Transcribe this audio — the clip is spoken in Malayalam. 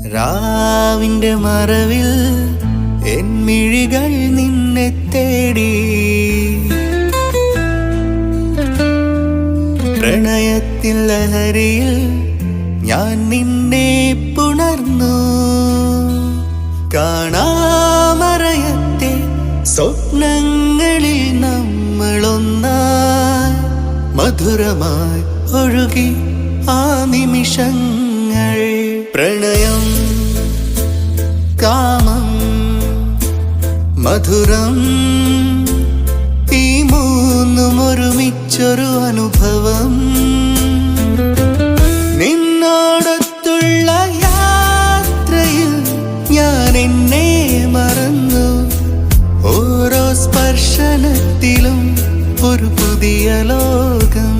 രാവിന്റെ മറവിൽ എൻ മിഴികൾ നിന്നെ തേടി, പ്രണയത്തിൻ ലഹരിയിൽ ഞാൻ നിന്നെ പുണർന്നു. കാണാമറയത്തെ സ്വപ്നങ്ങളിൽ നമ്മളൊന്നായി മധുരമായി ഒഴുകി ആ നിമിഷങ്ങൾ. പ്രണയം, കാമം, മധുരം, ഈ മൂന്നും ഒരുമിച്ചൊരു അനുഭവം. നിന്നോടൊത്തുള്ള യാത്രയിൽ ഞാൻ എന്നെ മറന്നു. ഓരോ സ്പർശനത്തിലും ഒരു പുതിയ ലോകം.